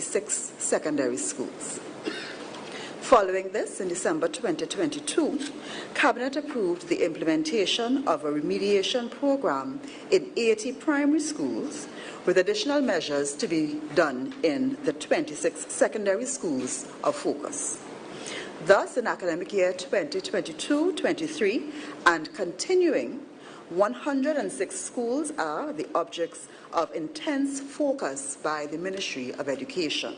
26 secondary schools. Following this, in December 2022, Cabinet approved the implementation of a remediation program in 80 primary schools, with additional measures to be done in the 26 secondary schools of focus. Thus, in academic year 2022-23 and continuing, 106 schools are the objects of intense focus by the Ministry of Education.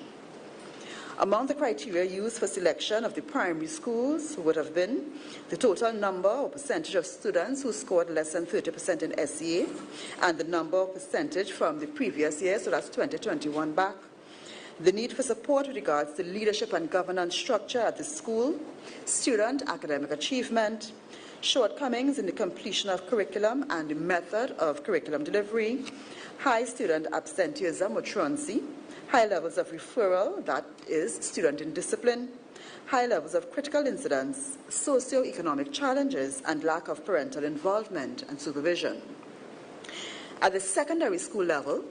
Among the criteria used for selection of the primary schools would have been the total number or percentage of students who scored less than 30% in SEA, and the number or percentage from the previous year, so that's 2021 back, the need for support with regards to leadership and governance structure at the school, student academic achievement, shortcomings in the completion of curriculum and the method of curriculum delivery, high student absenteeism or truancy, high levels of referral, that is, student indiscipline, high levels of critical incidents, socio-economic challenges, and lack of parental involvement and supervision. At the secondary school level,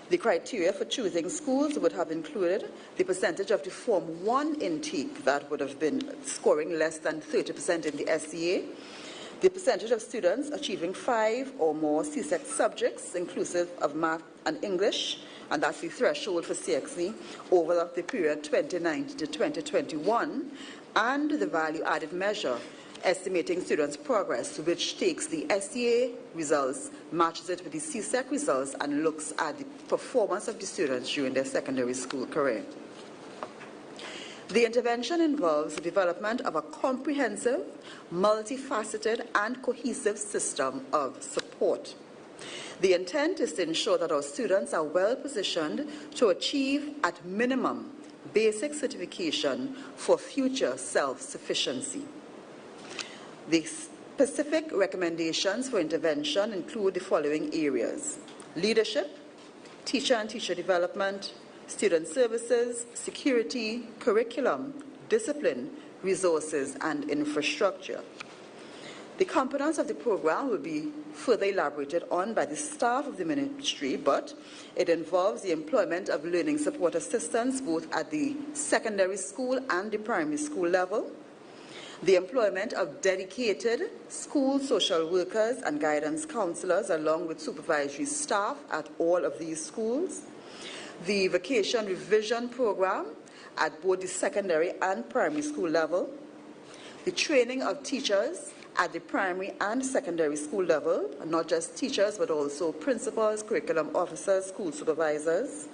the criteria for choosing schools would have included the percentage of the Form 1 intake that would have been scoring less than 30% in the SEA, the percentage of students achieving 5 or more CSEC subjects, inclusive of math and English, and that's the threshold for CXE over the period 2019 to 2021, and the value-added measure estimating students' progress, which takes the SEA results, matches it with the CSEC results, and looks at the performance of the students during their secondary school career. The intervention involves the development of a comprehensive, multifaceted, and cohesive system of support. The intent is to ensure that our students are well positioned to achieve, at minimum, basic certification for future self-sufficiency. The specific recommendations for intervention include the following areas: leadership, teacher and teacher development, student services, security, curriculum, discipline, resources, and infrastructure. The components of the program will be further elaborated on by the staff of the ministry, but it involves the employment of learning support assistants both at the secondary school and the primary school level, the employment of dedicated school social workers and guidance counselors along with supervisory staff at all of these schools, the vacation revision program at both the secondary and primary school level, the training of teachers at the primary and secondary school level, and not just teachers but also principals, curriculum officers, school supervisors,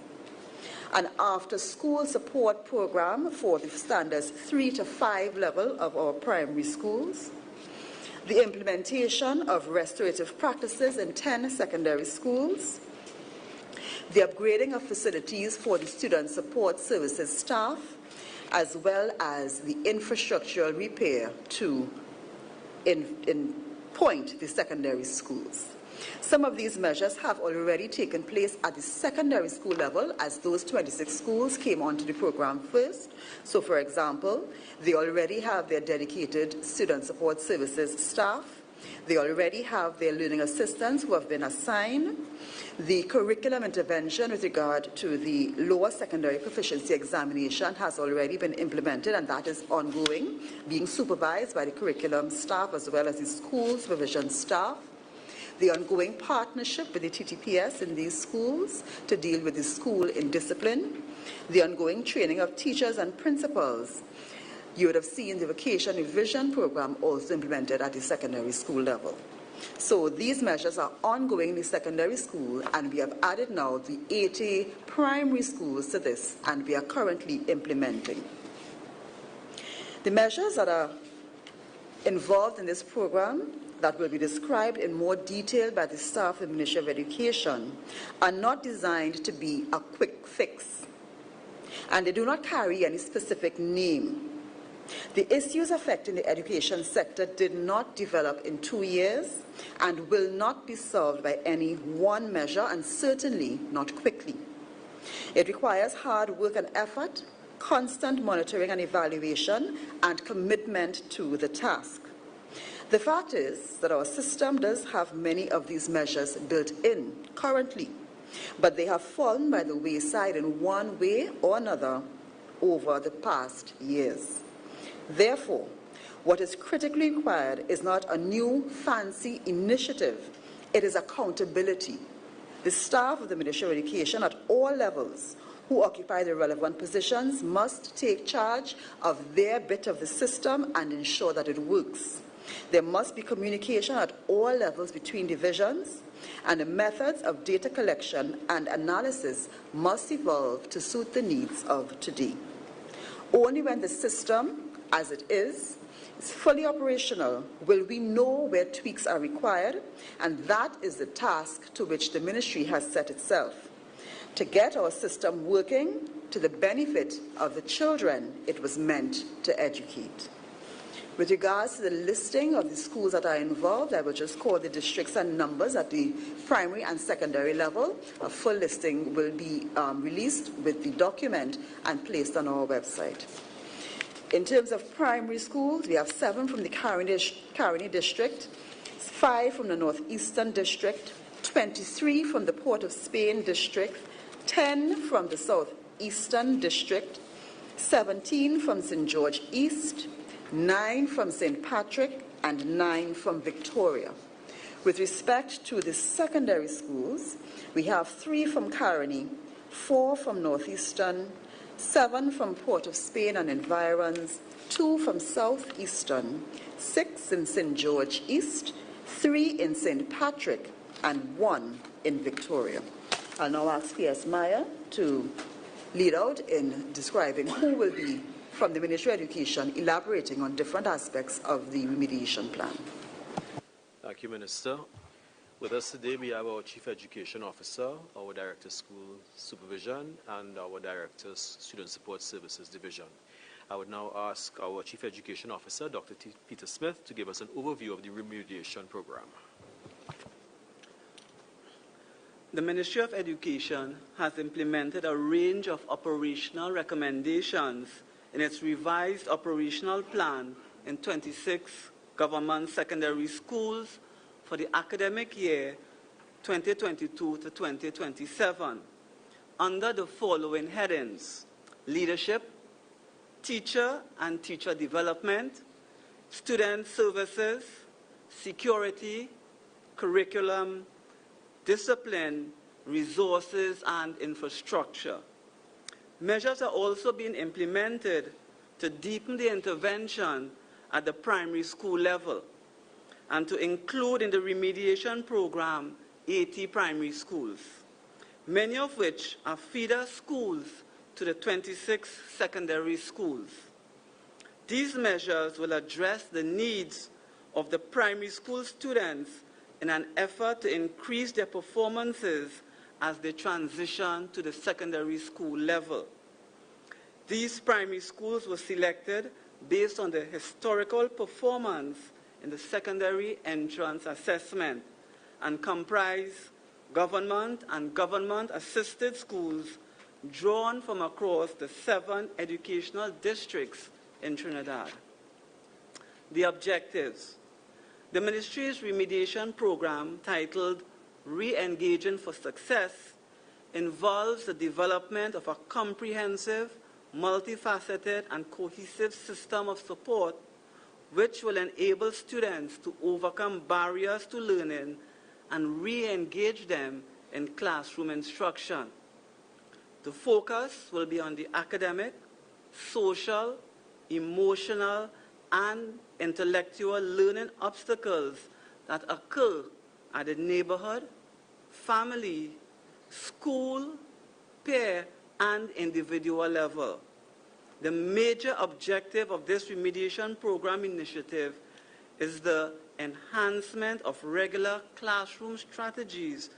an after-school support program for the standards 3 to 5 level of our primary schools, the implementation of restorative practices in 10 secondary schools, the upgrading of facilities for the student support services staff, as well as the infrastructural repair to point the secondary schools. Some of these measures have already taken place at the secondary school level, as those 26 schools came onto the program first. So, for example, they already have their dedicated student support services staff. They already have their learning assistants who have been assigned. The curriculum intervention with regard to the lower secondary proficiency examination has already been implemented, and that is ongoing, being supervised by the curriculum staff as well as the school supervision staff. The ongoing partnership with the TTPS in these schools to deal with the school indiscipline. The ongoing training of teachers and principals. You would have seen the vacation revision program also implemented at the secondary school level. So these measures are ongoing in the secondary school, and we have added now the 80 primary schools to this, and we are currently implementing. The measures that are involved in this program that will be described in more detail by the staff of the Ministry of Education are not designed to be a quick fix, and they do not carry any specific name. The issues affecting the education sector did not develop in 2 years and will not be solved by any one measure, and certainly not quickly. It requires hard work and effort, constant monitoring and evaluation, and commitment to the task. The fact is that our system does have many of these measures built in currently, but they have fallen by the wayside in one way or another over the past years. Therefore, what is critically required is not a new fancy initiative, it is accountability. The staff of the Ministry of Education at all levels who occupy the relevant positions must take charge of their bit of the system and ensure that it works. There must be communication at all levels between divisions, and the methods of data collection and analysis must evolve to suit the needs of today. Only when the system, as it is fully operational, will we know where tweaks are required, and that is the task to which the ministry has set itself, to get our system working to the benefit of the children it was meant to educate. With regards to the listing of the schools that are involved, I will just call the districts and numbers at the primary and secondary level. A full listing will be released with the document and placed on our website. In terms of primary schools, we have 7 from the Caroni district, 5 from the Northeastern district, 23 from the Port of Spain district, 10 from the Southeastern district, 17 from St. George East, 9 from St. Patrick, and 9 from Victoria. With respect to the secondary schools, we have 3 from Caroni, 4 from Northeastern, 7 from Port of Spain and environs, 2 from Southeastern, 6 in St. George East, 3 in St. Patrick, and 1 in Victoria. I'll now ask P.S. Meyer to lead out in describing who will be from the Ministry of Education elaborating on different aspects of the remediation plan. Thank you, Minister. With us today, we have our Chief Education Officer, our Director of School Supervision, and our Director of Student Support Services Division. I would now ask our Chief Education Officer, Dr. Peter Smith, to give us an overview of the remediation program. The Ministry of Education has implemented a range of operational recommendations in its revised operational plan in 26 government secondary schools for the academic year 2022 to 2027 under the following headings: leadership, teacher and teacher development, student services, security, curriculum, discipline, resources, and infrastructure. Measures are also being implemented to deepen the intervention at the primary school level and to include in the remediation program 80 primary schools, many of which are feeder schools to the 26 secondary schools. These measures will address the needs of the primary school students in an effort to increase their performances as they transition to the secondary school level. These primary schools were selected based on the historical performance in the secondary entrance assessment and comprise government and government-assisted schools drawn from across the 7 educational districts in Trinidad. The objectives. The Ministry's remediation program, titled Re-Engaging for Success, involves the development of a comprehensive, multifaceted, and cohesive system of support which will enable students to overcome barriers to learning and re-engage them in classroom instruction. The focus will be on the academic, social, emotional, and intellectual learning obstacles that occur at the neighborhood, family, school, peer, and individual level. The major objective of this remediation program initiative is the enhancement of regular classroom strategies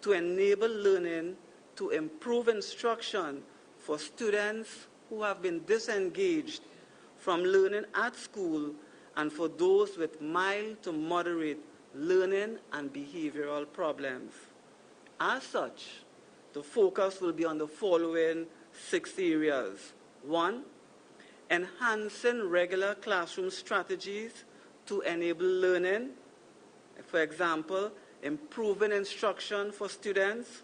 to enable learning to improve instruction for students who have been disengaged from learning at school and for those with mild to moderate learning and behavioral problems. As such, the focus will be on the following 6 areas. 1, enhancing regular classroom strategies to enable learning. For example, improving instruction for students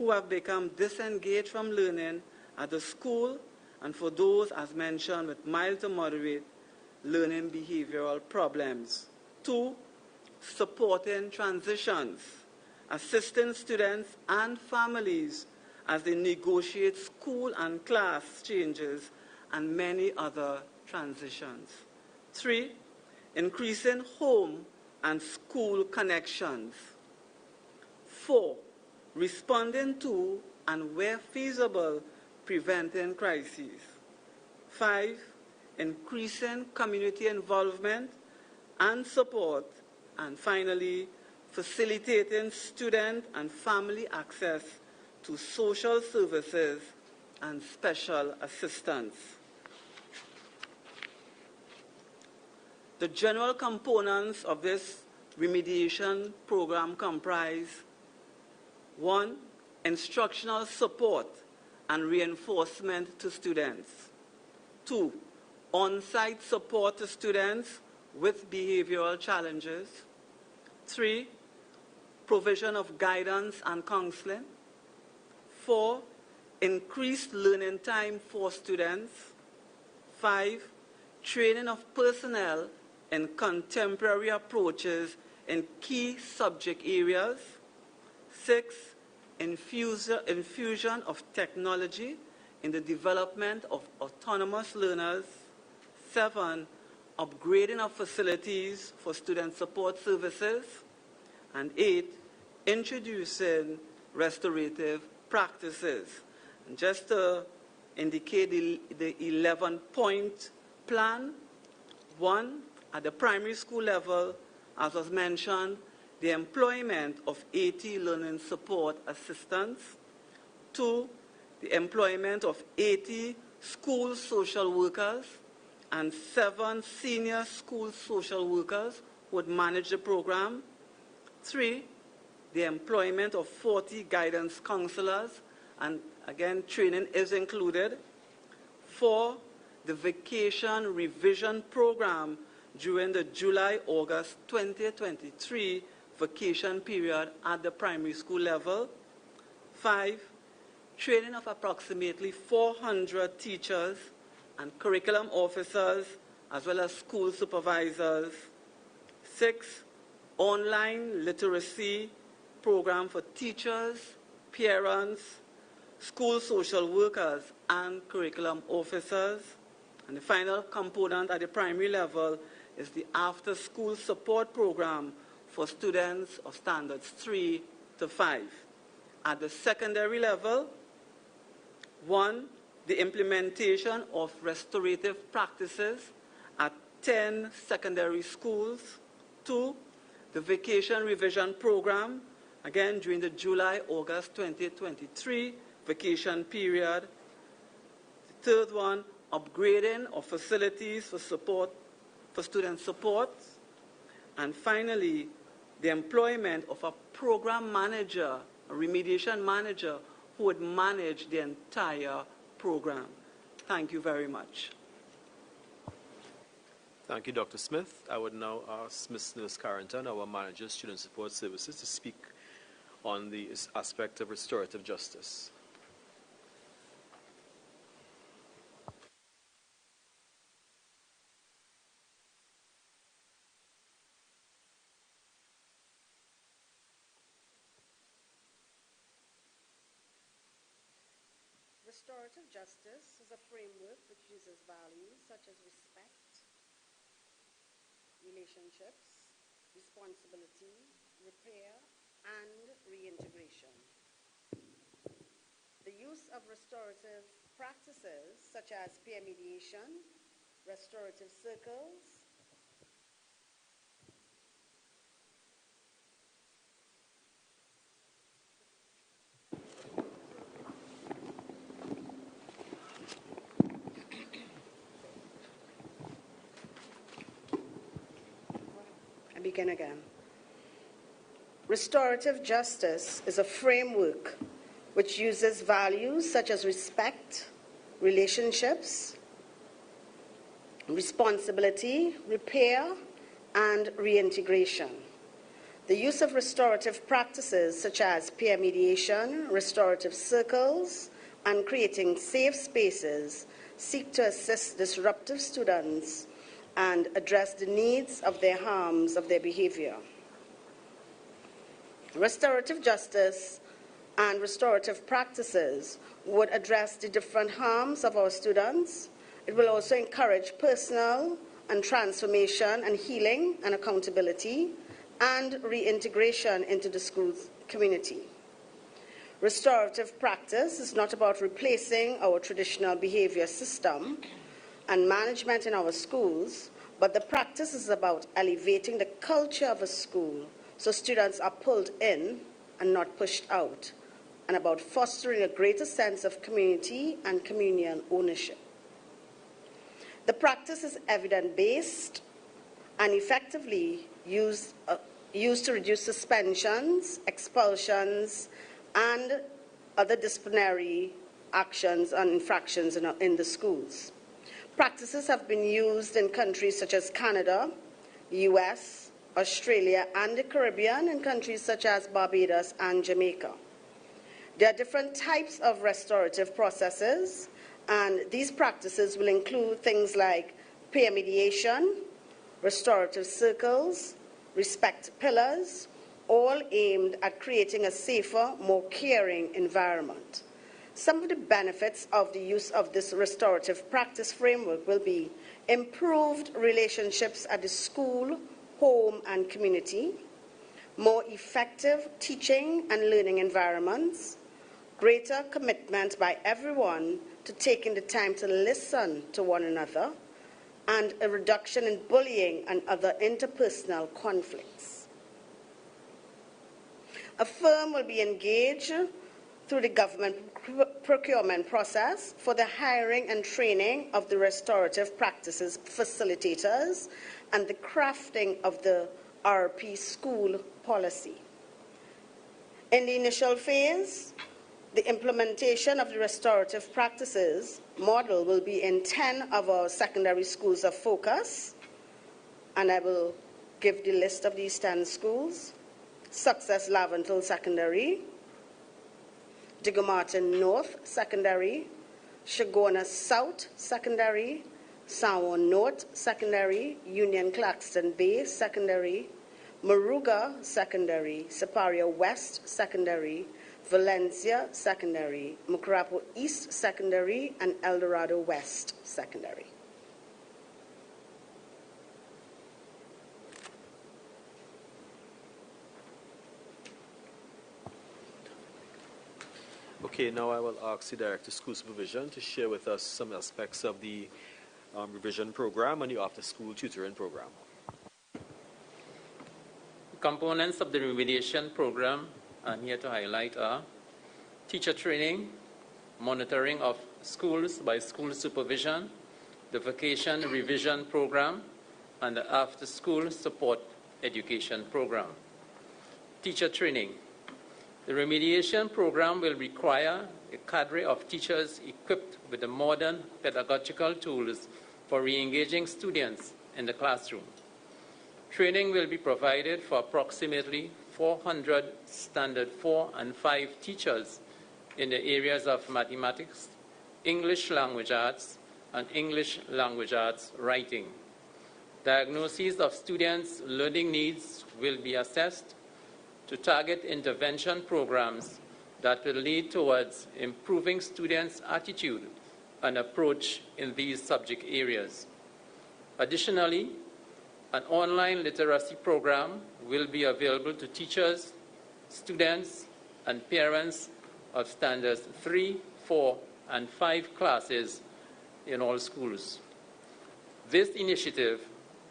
who have become disengaged from learning at the school, and for those, as mentioned, with mild to moderate learning behavioral problems. 2, supporting transitions, assisting students and families as they negotiate school and class changes and many other transitions. 3, increasing home and school connections. 4, responding to and where feasible, preventing crises. 5, increasing community involvement and support. And finally, facilitating student and family access to social services and special assistance. The general components of this remediation program comprise 1, instructional support and reinforcement to students. 2, on-site support to students with behavioral challenges. 3, provision of guidance and counseling. 4, increased learning time for students. 5, training of personnel in contemporary approaches in key subject areas. 6, infusion of technology in the development of autonomous learners. 7, upgrading of facilities for student support services. And 8, introducing restorative practices. And just to indicate the 11-point plan, 1, at the primary school level, as was mentioned, the employment of 80 learning support assistants. 2, the employment of 80 school social workers and 7 senior school social workers who would manage the program. 3, the employment of 40 guidance counselors, and again, training is included. 4, the vacation revision program during the July-August 2023 vacation period at the primary school level. 5, training of approximately 400 teachers and curriculum officers, as well as school supervisors. 6, online literacy program for teachers, parents, school social workers, and curriculum officers. And the final component at the primary level is the after-school support program for students of standards 3 to 5. At the secondary level, 1, the implementation of restorative practices at 10 secondary schools. 2, the vacation revision program, again during the July-August 2023 vacation period. The third one, upgrading of facilities for student support. And finally, the employment of a program manager, a remediation manager, who would manage the entire program. Thank you very much. Thank you, Dr. Smith. I would now ask Ms. Nurse Carrington, our Manager of Student Support Services, to speak on the aspect of restorative justice. Restorative justice is a framework which uses values such as respect, relationships, responsibility, repair, and reintegration. The use of restorative practices such as peer mediation, restorative circles, begin again. Restorative justice is a framework which uses values such as respect, relationships, responsibility, repair, and reintegration. The use of restorative practices such as peer mediation, restorative circles, and creating safe spaces seek to assist disruptive students and address the needs of their harms of their behavior. Restorative justice and restorative practices would address the different harms of our students. It will also encourage personal and transformation and healing and accountability and reintegration into the school community. Restorative practice is not about replacing our traditional behavior system and management in our schools, but the practice is about elevating the culture of a school so students are pulled in and not pushed out, and about fostering a greater sense of community and communal ownership. The practice is evidence-based and effectively used to reduce suspensions, expulsions, and other disciplinary actions and infractions in the schools. Practices have been used in countries such as Canada, US, Australia, and the Caribbean, and countries such as Barbados and Jamaica. There are different types of restorative processes, and these practices will include things like peer mediation, restorative circles, respect pillars, all aimed at creating a safer, more caring environment. Some of the benefits of the use of this restorative practice framework will be improved relationships at the school, home, and community, more effective teaching and learning environments, greater commitment by everyone to taking the time to listen to one another, and a reduction in bullying and other interpersonal conflicts. A firm will be engaged through the government procurement process for the hiring and training of the restorative practices facilitators and the crafting of the RP school policy. In the initial phase, the implementation of the restorative practices model will be in 10 of our secondary schools of focus, and I will give the list of these 10 schools: Success Lavental Secondary, Digger Martin North Secondary, Shagona South Secondary, Sawa North Secondary, Union Claxton Bay Secondary, Maruga Secondary, Siparia West Secondary, Valencia Secondary, Mucurapo East Secondary, and El Dorado West Secondary. Okay, now I will ask the Director of School Supervision to share with us some aspects of the revision program and the after-school tutoring program. Components of the remediation program I'm here to highlight are teacher training, monitoring of schools by school supervision, the vacation revision program, and the after-school support education program. Teacher training. The remediation program will require a cadre of teachers equipped with the modern pedagogical tools for re-engaging students in the classroom. Training will be provided for approximately 400 Standard 4 and 5 teachers in the areas of mathematics, English language arts, and English language arts writing. Diagnoses of students' learning needs will be assessed to target intervention programs that will lead towards improving students' attitude and approach in these subject areas. Additionally, an online literacy program will be available to teachers, students, and parents of standards 3, 4, and 5 classes in all schools. This initiative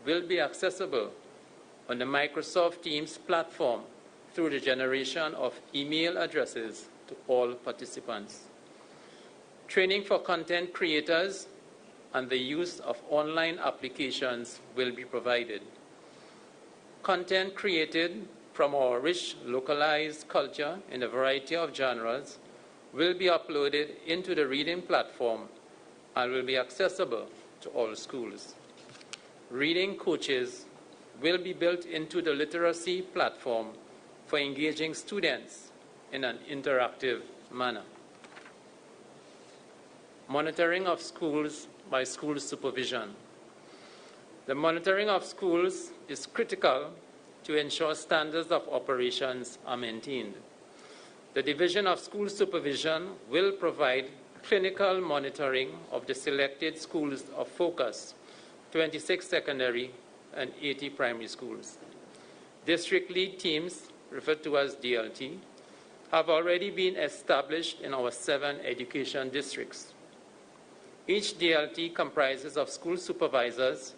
will be accessible on the Microsoft Teams platform through the generation of email addresses to all participants. Training for content creators and the use of online applications will be provided. Content created from our rich localized culture in a variety of genres will be uploaded into the reading platform and will be accessible to all schools. Reading coaches will be built into the literacy platform for engaging students in an interactive manner. Monitoring of schools by school supervision. The monitoring of schools is critical to ensure standards of operations are maintained. The Division of School Supervision will provide clinical monitoring of the selected schools of focus, 26 secondary and 80 primary schools. District lead teams, referred to as DLT, have already been established in our 7 education districts. Each DLT comprises of school supervisors,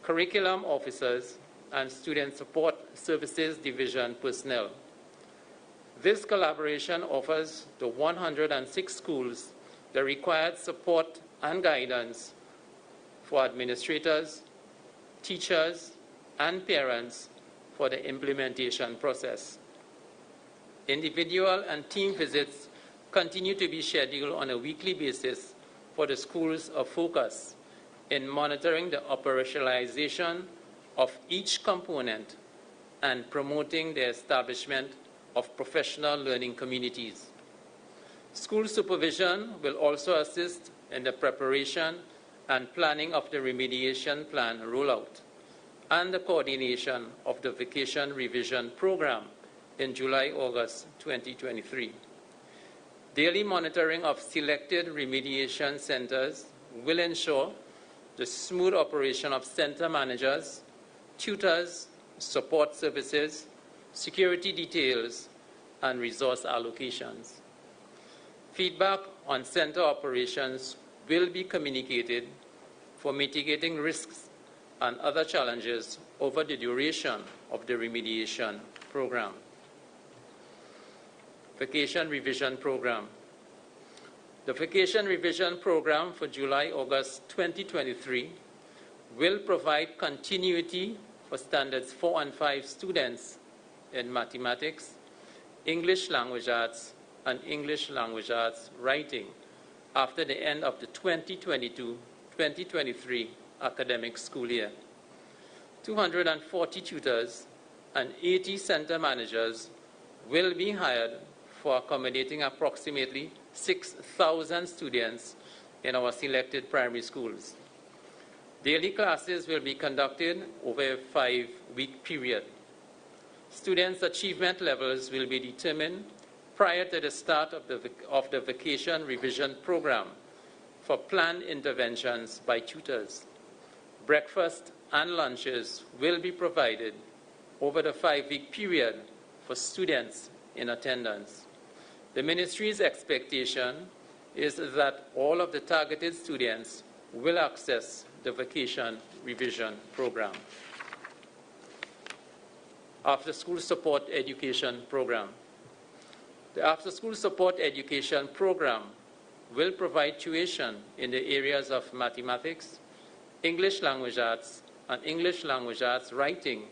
curriculum officers, and student support services division personnel. This collaboration offers the 106 schools the required support and guidance for administrators, teachers, and parents for the implementation process. Individual and team visits continue to be scheduled on a weekly basis for the schools of focus in monitoring the operationalization of each component and promoting the establishment of professional learning communities. School supervision will also assist in the preparation and planning of the remediation plan rollout and the coordination of the vacation revision program in July-August 2023. Daily monitoring of selected remediation centers will ensure the smooth operation of center managers, tutors, support services, security details, and resource allocations. Feedback on center operations will be communicated for mitigating risks and other challenges over the duration of the remediation program. Vacation Revision Program. The Vacation Revision Program for July-August 2023 will provide continuity for Standards 4 and 5 students in mathematics, English Language Arts, and English Language Arts Writing after the end of the 2022-2023 academic school year. 240 tutors and 80 center managers will be hired for accommodating approximately 6,000 students in our selected primary schools. Daily classes will be conducted over a 5-week period. Students' achievement levels will be determined prior to the start of the Vacation Revision Program for planned interventions by tutors. Breakfast and lunches will be provided over the 5-week period for students in attendance. The Ministry's expectation is that all of the targeted students will access the Vacation Revision Program. After-School Support Education Program. The After-School Support Education Program will provide tuition in the areas of mathematics, English Language Arts, and English Language Arts Writing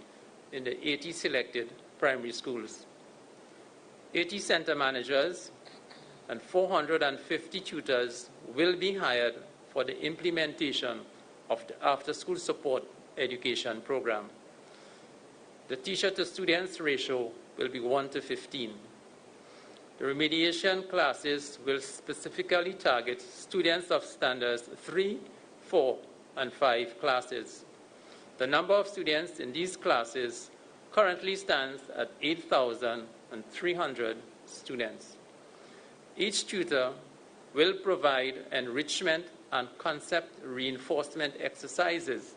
in the 80 selected primary schools. 80 center managers and 450 tutors will be hired for the implementation of the After-School Support Education Program. The teacher-to-students ratio will be 1:15. The remediation classes will specifically target students of standards 3, 4, and 5 classes. The number of students in these classes currently stands at 8,300 students. Each tutor will provide enrichment and concept reinforcement exercises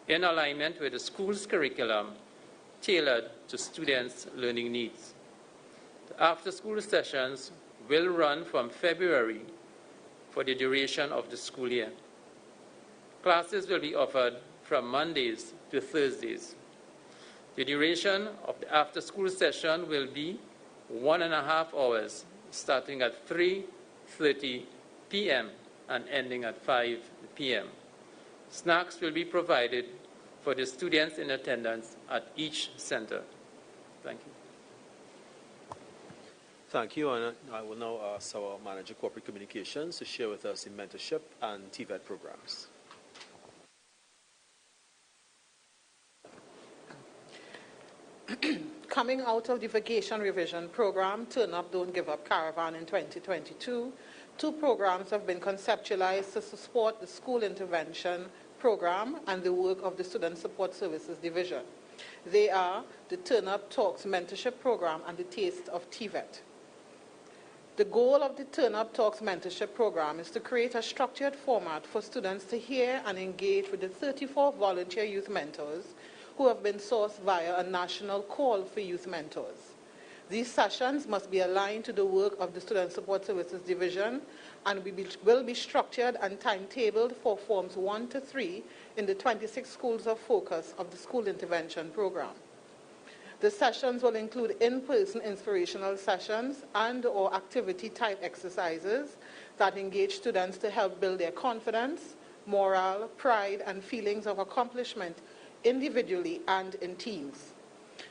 in alignment with the school's curriculum tailored to students' learning needs. The after-school sessions will run from February for the duration of the school year. Classes will be offered from Mondays to Thursdays. The duration of the after-school session will be 1.5 hours, starting at 3:30 p.m. and ending at 5 p.m. Snacks will be provided for the students in attendance at each center. Thank you. Thank you, and I will now ask our Manager Corporate Communications to share with us the Mentorship and TVET programs. Coming out of the vacation revision program, Turn Up, Don't Give Up Caravan in 2022, 2 programs have been conceptualized to support the school intervention program and the work of the Student Support Services Division. They are the Turn Up Talks Mentorship Program and the Taste of TVET. The goal of the Turn Up Talks Mentorship Program is to create a structured format for students to hear and engage with the 34 volunteer youth mentors who have been sourced via a national call for youth mentors. These sessions must be aligned to the work of the Student Support Services Division and will be structured and timetabled for Forms 1 to 3 in the 26 schools of focus of the School Intervention Program. The sessions will include in-person inspirational sessions and/or activity-type exercises that engage students to help build their confidence, morale, pride, and feelings of accomplishment individually and in teams.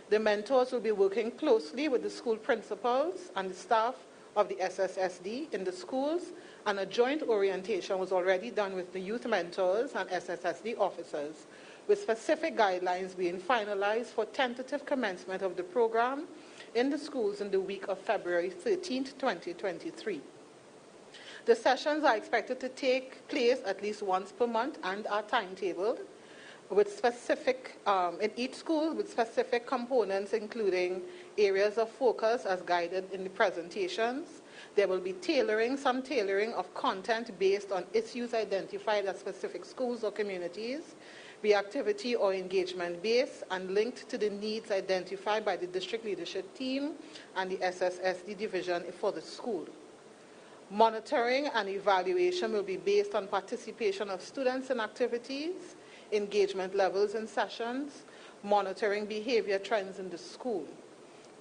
The mentors will be working closely with the school principals and the staff of the SSSD in the schools, and a joint orientation was already done with the youth mentors and SSSD officers, with specific guidelines being finalized for tentative commencement of the program in the schools in the week of February 13, 2023. The sessions are expected to take place at least once per month and are timetabled, with specific, in each school with specific components, including areas of focus as guided in the presentations. There will be some tailoring of content based on issues identified at specific schools or communities, be activity or engagement based and linked to the needs identified by the district leadership team and the SSSD division for the school. Monitoring and evaluation will be based on participation of students in activities, engagement levels in sessions, monitoring behavior trends in the school.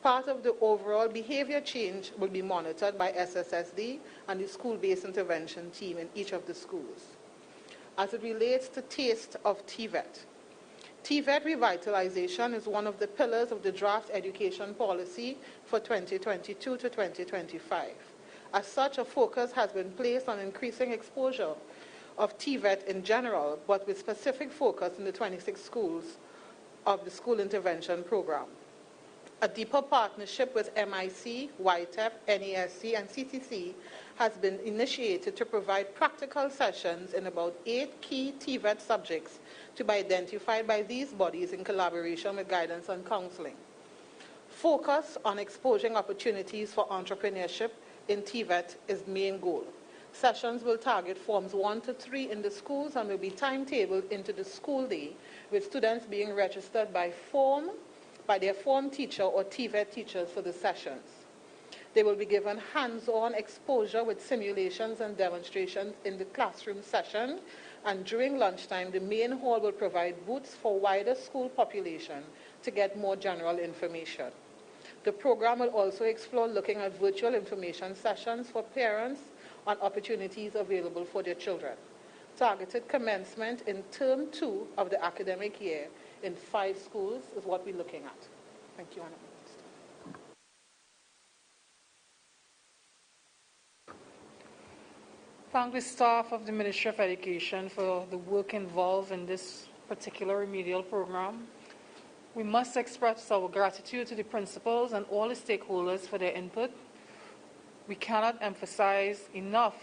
Part of the overall behavior change will be monitored by SSSD and the school-based intervention team in each of the schools. As it relates to Taste of TVET, TVET revitalization is one of the pillars of the draft education policy for 2022 to 2025. As such, a focus has been placed on increasing exposure of TVET in general, but with specific focus in the 26 schools of the School Intervention Program. A deeper partnership with MIC, YTEP, NESC, and CCC has been initiated to provide practical sessions in about 8 key TVET subjects to be identified by these bodies in collaboration with guidance and counseling. Focus on exposing opportunities for entrepreneurship in TVET is main goal. Sessions will target Forms 1 to 3 in the schools and will be timetabled into the school day, with students being registered by their form teacher or TVET teachers for the sessions. They will be given hands-on exposure with simulations and demonstrations in the classroom session, and during lunchtime, the main hall will provide booths for wider school population to get more general information. The program will also explore looking at virtual information sessions for parents on opportunities available for their children. Targeted commencement in term 2 of the academic year in 5 schools is what we're looking at. Thank you, Honourable Minister. Thank the staff of the Ministry of Education for the work involved in this particular remedial program. We must express our gratitude to the principals and all the stakeholders for their input. We cannot emphasize enough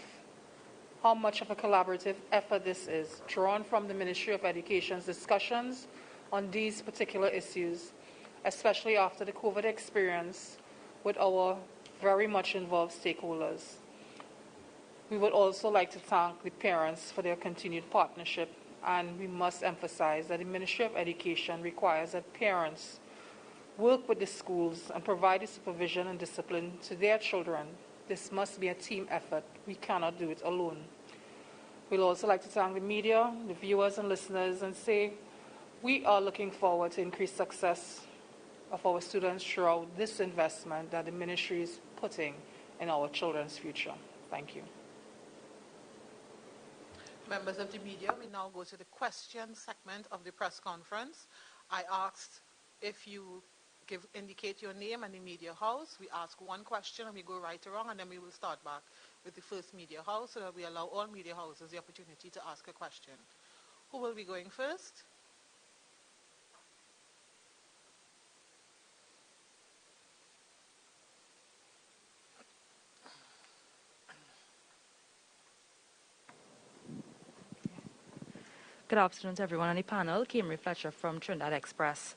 how much of a collaborative effort this is, drawn from the Ministry of Education's discussions on these particular issues, especially after the COVID experience with our very much involved stakeholders. We would also like to thank the parents for their continued partnership, and we must emphasize that the Ministry of Education requires that parents work with the schools and provide the supervision and discipline to their children. This must be a team effort. We cannot do it alone. We'd also like to thank the media, the viewers and listeners, and say we are looking forward to increased success of our students throughout this investment that the ministry is putting in our children's future. Thank you. Members of the media, we now go to the question segment of the press conference. I asked if you indicate your name and the media house. We ask one question and we go right or wrong, and then we will start back with the first media house so that we allow all media houses the opportunity to ask a question. Who will be going first? Good afternoon to everyone on the panel. Kimry Fletcher from Trinidad Express.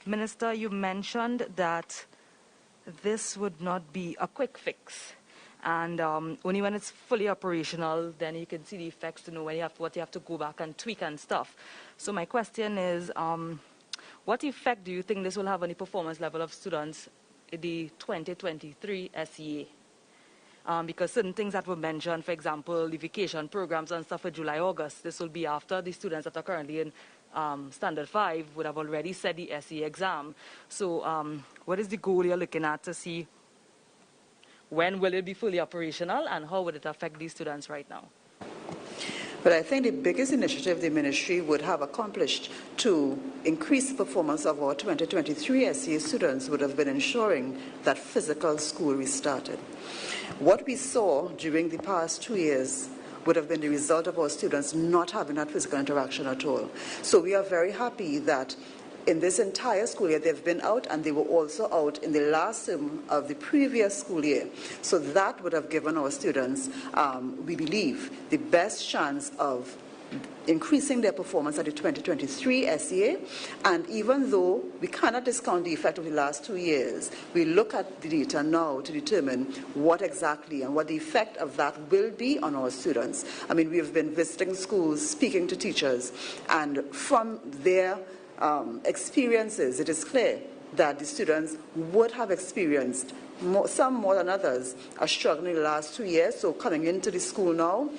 Minister, you mentioned that this would not be a quick fix. And only when it's fully operational, then you can see the effects to know when what you have to go back and tweak and stuff. So my question is, what effect do you think this will have on the performance level of students in the 2023 SEA? Because certain things that were mentioned, for example, the vacation programs and stuff for July, August, this will be after the students that are currently in Standard 5 would have already set the SE exam. So what is the goal you're looking at to see when will it be fully operational and how would it affect these students right now? But I think the biggest initiative the ministry would have accomplished to increase the performance of our 2023 SEA students would have been ensuring that physical school restarted. What we saw during the past 2 years would have been the result of our students not having that physical interaction at all. So we are very happy that in this entire school year they've been out, and they were also out in the last term of the previous school year. So that would have given our students, we believe, the best chance of increasing their performance at the 2023 SEA. And even though we cannot discount the effect of the last 2 years, we look at the data now to determine what exactly and what the effect of that will be on our students. I mean, we have been visiting schools, speaking to teachers, and from their experiences, it is clear that the students would have experienced, some more than others, a struggle in the last 2 years. So coming into the school now,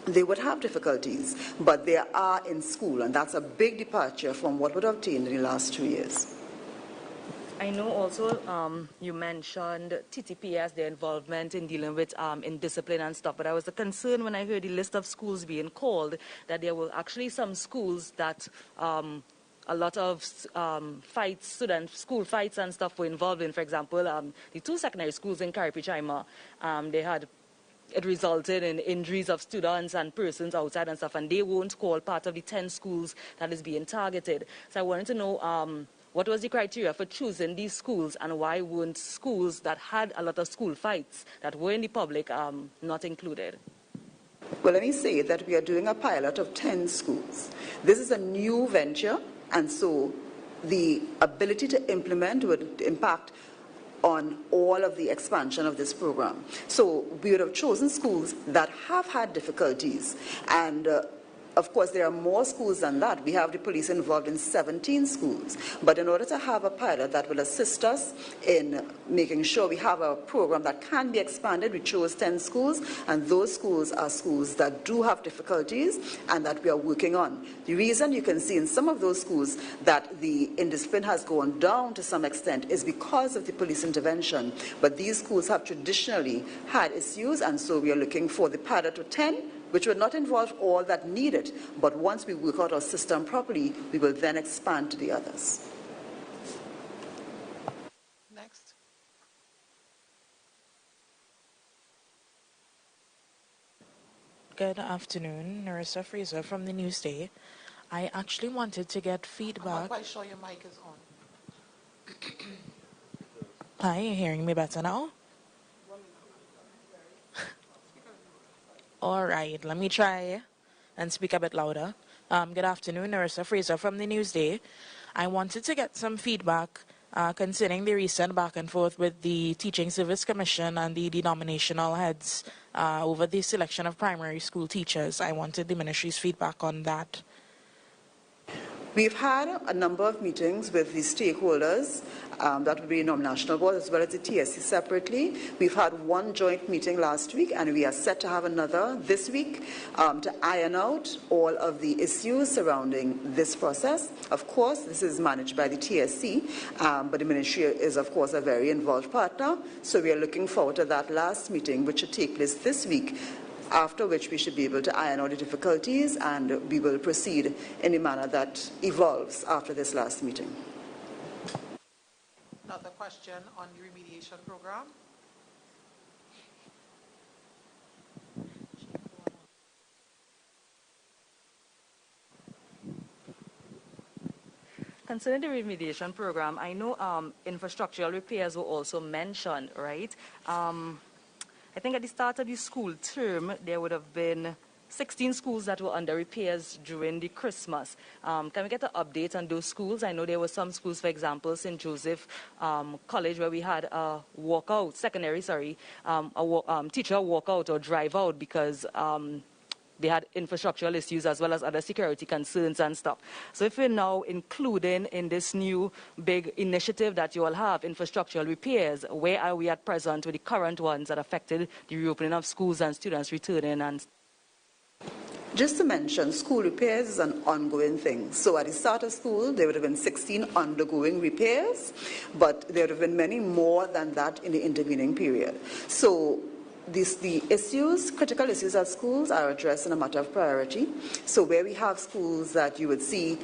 they would have difficulties, but they are in school, and that's a big departure from what would have obtained in the last 2 years. I know also you mentioned TTPS, their involvement in dealing with indiscipline and stuff, but I was concerned when I heard the list of schools being called that there were actually some schools that a lot of fights, school fights and stuff were involved in. For example, the 2 secondary schools in Karipichaima, it resulted in injuries of students and persons outside and stuff, and they won't call part of the 10 schools that is being targeted. So I wanted to know what was the criteria for choosing these schools, and why weren't schools that had a lot of school fights that were in the public not included? Well, let me say that we are doing a pilot of 10 schools. This is a new venture, and so the ability to implement would impact on all of the expansion of this program. So we would have chosen schools that have had difficulties, and of course, there are more schools than that. We have the police involved in 17 schools. But in order to have a pilot that will assist us in making sure we have a program that can be expanded, we chose 10 schools, and those schools are schools that do have difficulties and that we are working on. The reason you can see in some of those schools that the indiscipline has gone down to some extent is because of the police intervention. But these schools have traditionally had issues, and so we are looking for the pilot to 10, which would not involve all that need it, but once we work out our system properly, we will then expand to the others. Next. Good afternoon, Narissa Fraser from the Newsday. I actually wanted to get feedback. I'm not quite sure your mic is on. Hi, you hearing me better now? All right, let me try and speak a bit louder. Good afternoon, Narissa Fraser from the Newsday. I wanted to get some feedback concerning the recent back and forth with the Teaching Service Commission and the denominational heads over the selection of primary school teachers. I wanted the ministry's feedback on that. We've had a number of meetings with the stakeholders, that would be national board as well as the TSC separately. We've had one joint meeting last week, and we are set to have another this week to iron out all of the issues surrounding this process. Of course, this is managed by the TSC, but the ministry is, of course, a very involved partner. So we are looking forward to that last meeting, which should take place this week, after which we should be able to iron out the difficulties, and we will proceed in a manner that evolves after this last meeting. Another question on the remediation program. Concerning the remediation program, I know infrastructural repairs were also mentioned, right? I think at the start of the school term, there would have been 16 schools that were under repairs during the Christmas. Can we get an update on those schools? I know there were some schools, for example, St. Joseph College, where we had a walkout, teacher walkout or drive out because they had infrastructural issues as well as other security concerns and stuff. So if we're now including in this new big initiative that you all have, infrastructural repairs, where are we at present with the current ones that affected the reopening of schools and students returning? And just to mention, school repairs is an ongoing thing. So at the start of school, there would have been 16 undergoing repairs, but there would have been many more than that in the intervening period. So the issues, critical issues at schools are addressed in a matter of priority. So where we have schools that you would see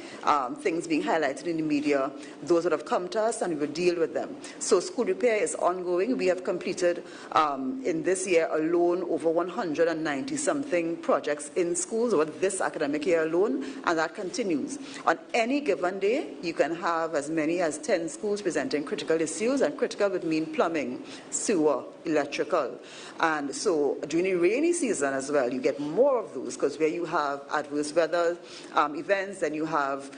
things being highlighted in the media, those would have come to us and we would deal with them. So school repair is ongoing. We have completed in this year alone over 190-something projects in schools over this academic year alone, and that continues. On any given day, you can have as many as 10 schools presenting critical issues, and critical would mean plumbing, sewer, electrical. And so during the rainy season as well, you get more of those, because where you have adverse weather events, then you have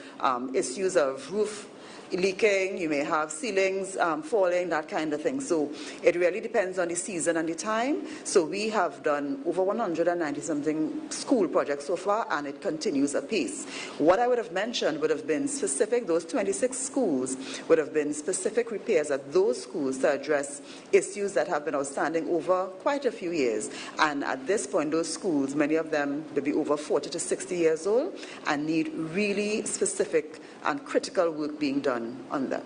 issues of roof leaking, you may have ceilings falling, that kind of thing. So it really depends on the season and the time. So we have done over 190-something school projects so far, and it continues apace. What I would have mentioned would have been specific, those 26 schools would have been specific repairs at those schools to address issues that have been outstanding over quite a few years. And at this point, those schools, many of them will be over 40 to 60 years old and need really specific and critical work being done on them.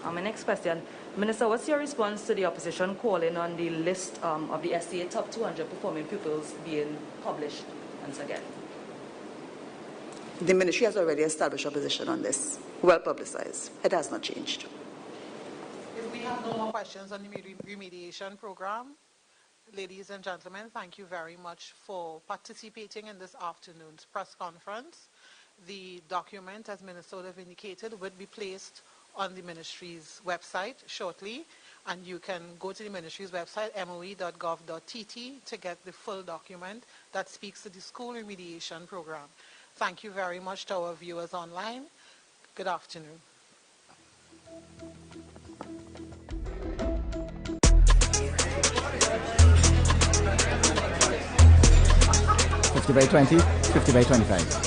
My next question. Minister, what's your response to the opposition calling on the list of the SCA top 200 performing pupils being published once again? The ministry has already established a position on this, well publicized. It has not changed. If we have no more questions on the remediation program, ladies and gentlemen, thank you very much for participating in this afternoon's press conference. The document, as Minister would have indicated, would be placed on the ministry's website shortly, and you can go to the ministry's website, moe.gov.tt, to get the full document that speaks to the school remediation program. Thank you very much to our viewers online. Good afternoon. 50 by 20, 50 by 25.